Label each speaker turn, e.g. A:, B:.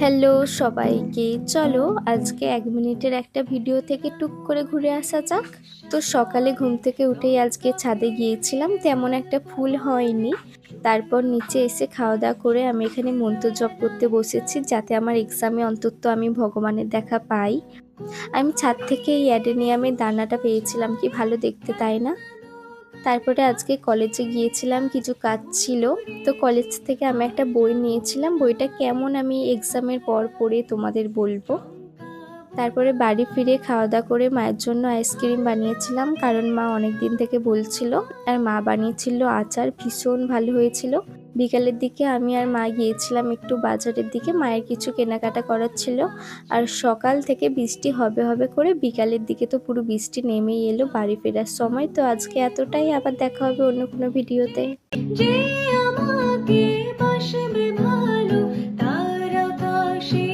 A: Hello সবাইকে, চলো আজকে 1 মিনিটের একটা ভিডিও থেকে টুক করে ঘুরে আসা যাক। তো সকালে ঘুম থেকে উঠেই আজকে ছাদে গিয়েছিলাম, তেমন একটা ফুল হয়নি। তারপর নিচে এসে খাওয়া দাওয়া করে আমি এখানে মন্ত্র জপ করতে বসেছি, যাতে আমার এক্সামে অন্তত আমি ভগবানের দেখা পাই। আমি ছাদ থেকে এই অ্যাডেনিয়ামের দানাটা পেয়েছিলাম, কি ভালো দেখতে তাই না? তারপরে আজকে কলেজে গিয়েছিলাম, কিছু কাজ ছিল। তো কলেজ থেকে আমি একটা বই নিয়েছিলাম, বইটা কেমন আমি এক্সামের পর পড়ে তোমাদের বলবো। তারপরে বাড়ি ফিরে খাওয়া দাওয়া করে মায়ের জন্য আইসক্রিম বানিয়েছিলাম, কারণ মা অনেক দিন থেকে বলছিল। আর মা বানিয়েছিল আচার, ভীষণ ভালো হয়েছিল। বিকালের দিকে আমি আর মা গিয়েছিলাম একটু বাজারের দিকে, মায়ের কিছু কেনাকাটা করার ছিল। আর সকাল থেকে বৃষ্টি হবে হবে করে বিকালের দিকে তো পুরো বৃষ্টি নেমেই এলো বাড়ি ফেরার সময়। তো আজকে এতটাই, আবার দেখা হবে অন্য কোনো ভিডিওতে। যে আমাকে বাসবে ভালো তার আকাশে